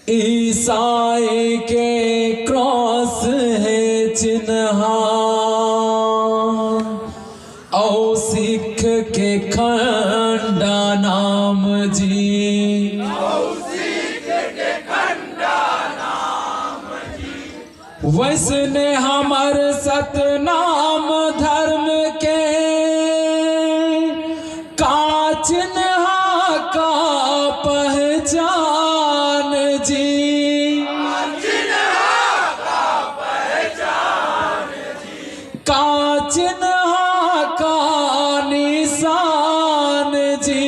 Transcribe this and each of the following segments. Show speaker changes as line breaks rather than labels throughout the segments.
ईसाई के क्रॉस है चिन्ह, और सिख के खंडा नाम जी। वैसने हमर सतनाम धर्म के चिन्ह का पहचान जी। का चिन्ह का निशान जी।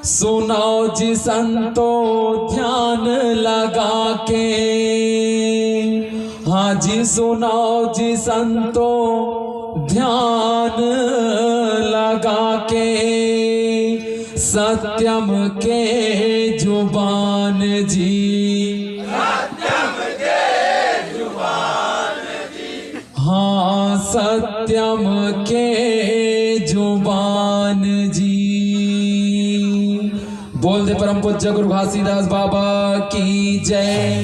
सुनो जी संतो ध्यान लगा के, हाँ जी सुनो जी संतो ध्यान लगा के, सत्यम के जुबान जी। सत्यम के जुबान जी। हाँ सत्यम के जुबान जी। बोल दे परम पूज्य गुरु घासीदास बाबा की जय।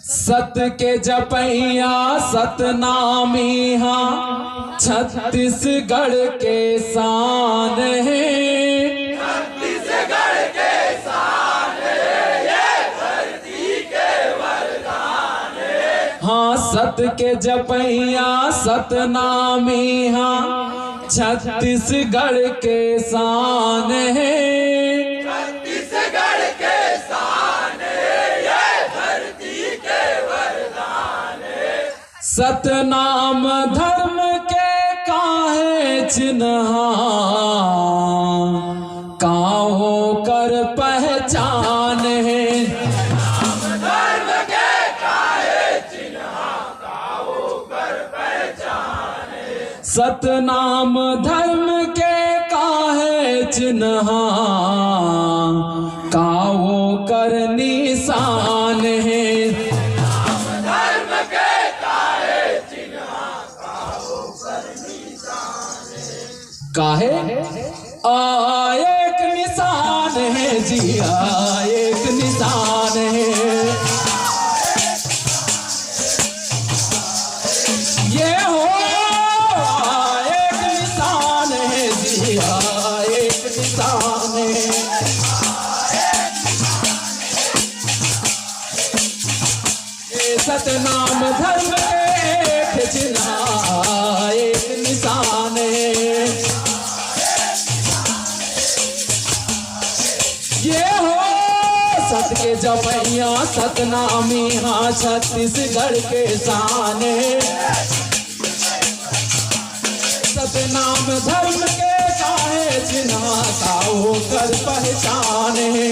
सत के जपैया सतनामी, हाँ छत्तीसगढ़ के शान है। छत्तीसगढ़ के शान है, ये धरती के वरदान है। हाँ सत के जपैया सतनामी, हाँ छत्तीसगढ़ के शान है। छत्तीसगढ़ के शान है, ये धरती के वरदान है। सतनाम धर्म के काहे चिन्ह, काहो कर पहचान है। धर्म के काहे चिन्ह, काहो कर पहचान है। सतनाम धर्म के काहे चिन्ह, काहो कर निशान है। धर्म के काहे चिन्ह, काहो कर निशान है। काहे एक निशान है जी, एक निशान है। ये हो एक निशान है जी, एक निशान है। सतनाम धर्म के चिन्ह, एक निशान है। ये हो सत के जपैया सतनामी, हाँ छत्तीसगढ़ के शान है। सतनाम धर्म के काहे चिन्ह, काहो कर पहचान है।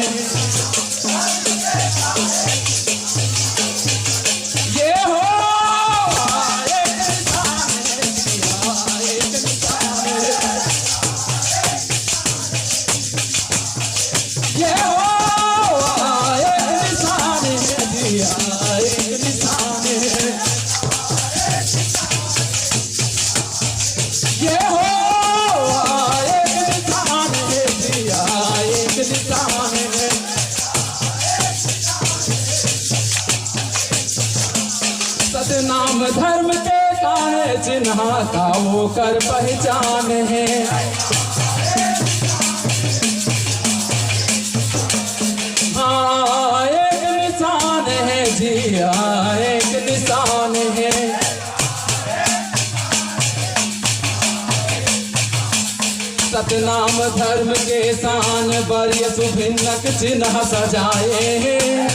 ये हो एक निशान है, एक निशान है। ये हो एक निशान है जी, एक निशान है। ये हो एक निशान है जी, एक निशान है। सतनाम धर्म के काहे चिन्ह, काहो कर पहचान है। हाँ एक निशान है जी, एक निशान है। सतनाम धर्म के शान बर सुभिन्नक चिन्ह सजाए हैं।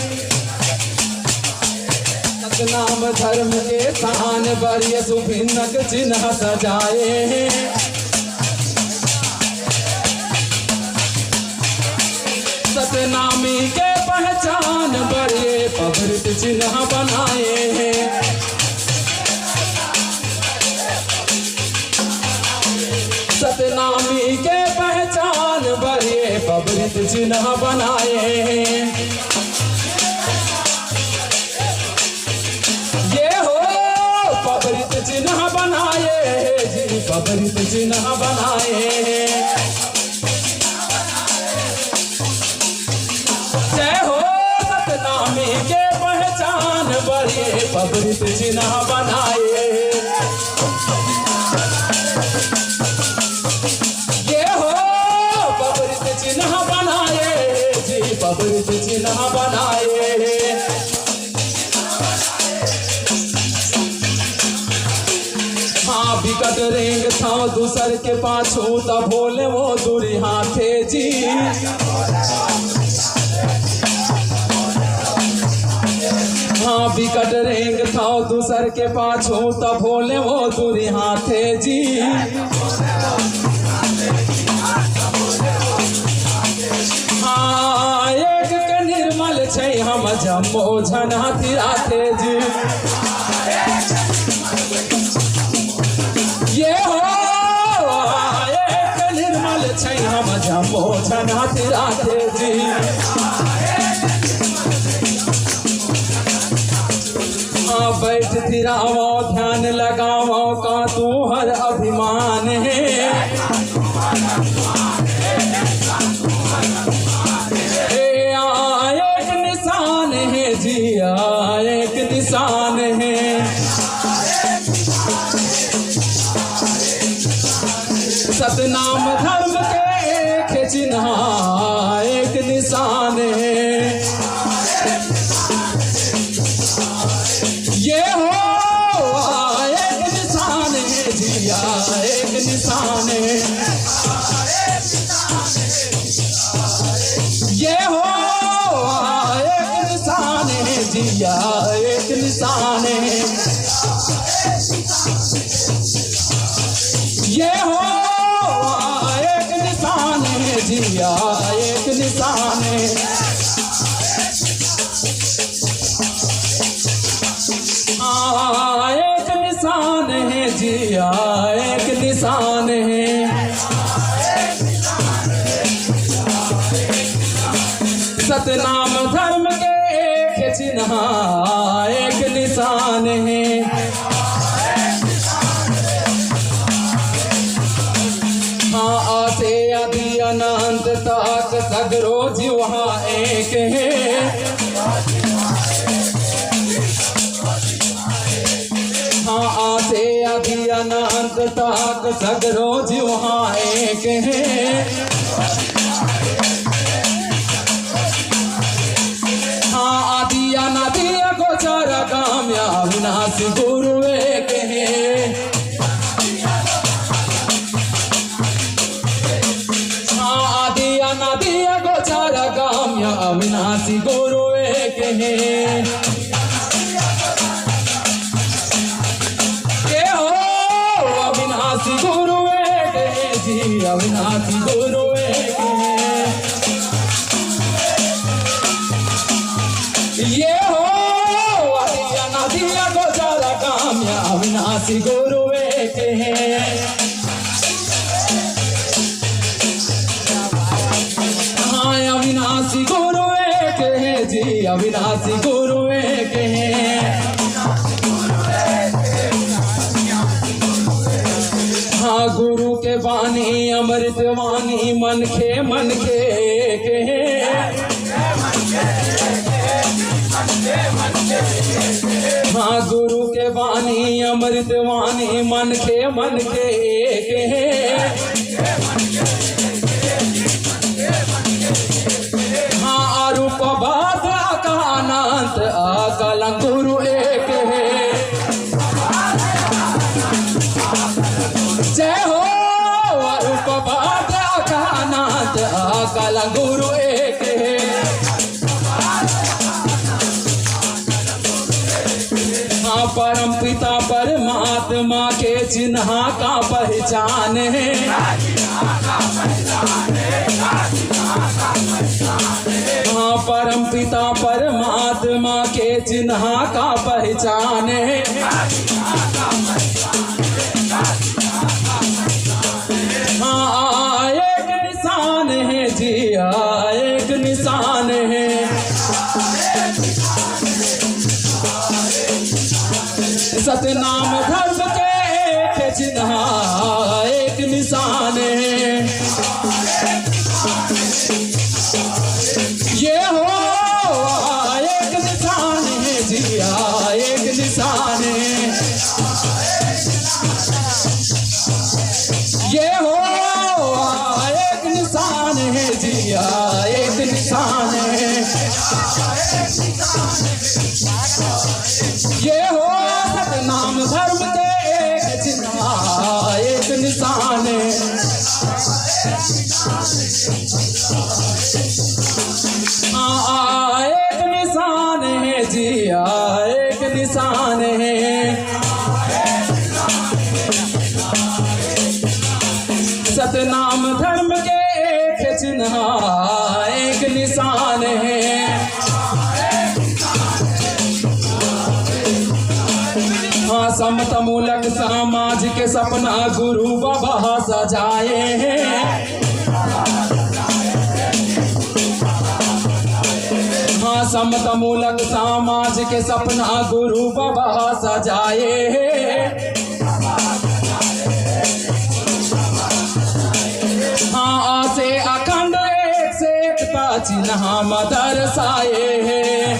सतनाम धर्म के शान बर सुभिन्नक चिन्ह सजाए हैं। सतनामी के पहचान बड़े पवित्र चिन्ह बनाए हैं। सतनामी के पहचान बड़े पवित्र चिन्ह बनाए हैं। ये हो पवित्र चिन्ह बनाए जी, पबरित चिन्ह बनाए। जय हो सतनामी के पहचान बड़े पबरित चिन्ह बनाए। ये हो पबरित चिन्ह बनाए जी, पबरित चिन्ह बनाए। हाँ विकट रेंग था दूसर के पाछू तब बोले वो दूरी हाथे जी। हाँ विकट रेंग था दूसर के पाछू तब बोले वो दूरी हाथे जी। हाँ एक के निर्मल छै हम जम्मो झन हाथी राथे जी। ये हो एक निर्मल छै हम जम्मो झन हाथी राथे जी। हाँ बैठ थिरावो ध्यान लगावो का तू हर अभिमान है। एक निशान है जी, एक निशान है। सतनाम धर्म के एक चिन्ह एक निशान है। ये हो एक निशान है जिया, एक निशान है। ये हो एक निशान है जिया, एक निशान है। ये हो एक निशान है जिया, एक निशान है। एक निशान है जिया, एक निशान है। सतनाम धर्म के एक चिन्ह एक निशान है। हाँ आसे आदि अनंत तक सगरो जीव एक है। हाँ आसे आदि अनंत तक सगरो जीव एक है। हाँ आदि अनादि गोचर काम्या विनाशी गुरु एक है। हाँ आदि अनादि गोचर काम्या विनाशी गुरु एक है। ये हो अविनाशी गुरु एक है जी, अविनाशी गुरु एक है। ये हो आदिया नदिया गोचर काम्या अविनाशी गुरु एक है। हाँ अविनाशी गुरु एक है जी, अविनाशी गुरु एक है। हाँ गुरु के वाणी अमृत वाणी मन के एक है। हाँ गुरु के वाणी अमृत वाणी मन के एक है। हाँ अरूप बात का अनंत अकल गुरु एक है। जय हो अरूप बात का अनंत अकल गुरु एक है। हाँ परम पिता परमात्मा के चिन्ह का पहचान है। हाँ परम पिता परमात्मा के चिन्ह का पहचान है। हाँ एक निशान है जी, एक निशान है। सतनाम धर्म के एक चिन्ह ये हो एक निशान है जिया, एक निशान है। ये हो सतनाम धर्म के एक चिन्ह, एक निशान है। एक निशान है जिया, एक निशान है। सतनाम धर्म के एक चिन्ह, एक निशान है। हाँ समतामूलक समाज के सपना गुरु बाबा सजाए हैं। हाँ समतामूलक समाज के सपना गुरु बाबा सजाए हैं। हाँ से अखंड एक से एकता चिन्ह दर्शाए हैं।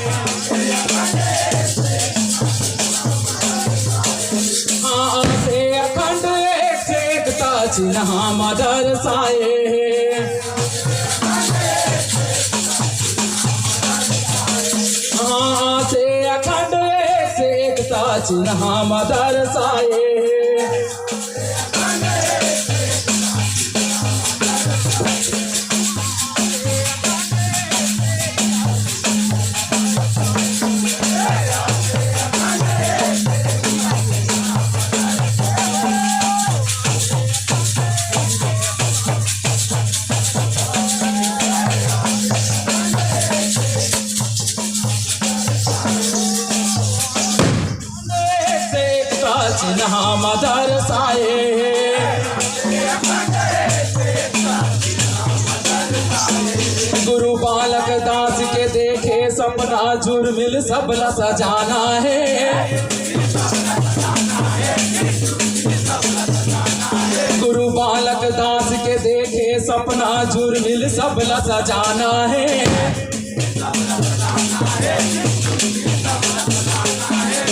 हाँ से अखंड एक से एकता चिन्ह दर्शाए हैं। हाँ से अखंड एक से एकता चिन्ह दर्शाए हैं। चिन्ह दर्शाए गुरु बालक दास के देखे सपना जुर्मिल सबला सजाना है। गुरु बालक दास के देखे सपना जुर्मिल सबला सजाना है।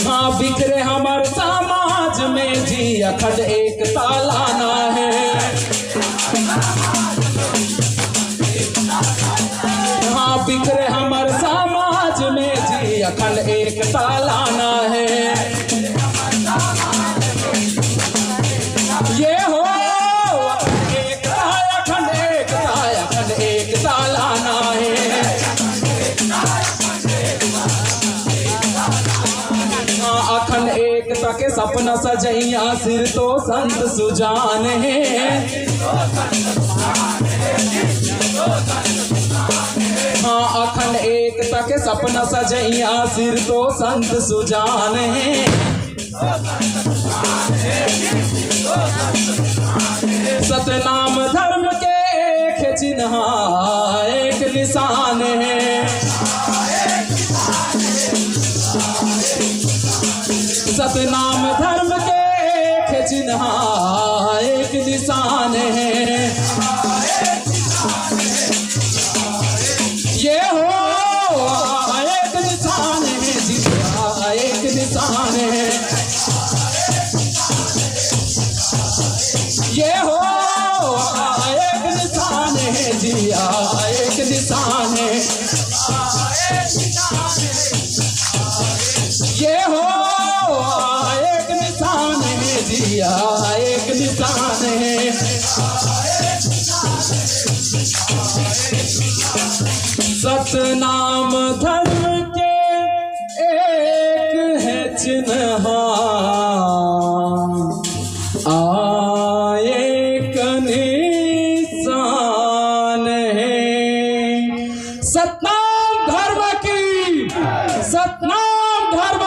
हाँ बिखरे हमार समाज में जी अखंड एकता लाना है। हाँ बिखरे हमार समाज में जी अखंड एकता लाना है। ये हो एकता अखंड एकता, अखंड एकता लाना है। अखंड एकता के सपना सजैया सिर तो संत सुजान है। हाँ अखंड एकता के सपना सजैया सिर तो संत सुजान है। सतनाम धर्म के एक चिन्ह, एक निशान है। सतनाम धर्म के एक चिन्ह, एक निशान है। ये हो एक निशान है जिया, एक निशान है। ये हो एक निशान है जिया, एक निशान है। ये हो एक निशान है जिया, एक निशान है। सतनाम धर्म के एक है चिन्ह, एक निशान है। सतनाम धर्म की, सतनाम धर्म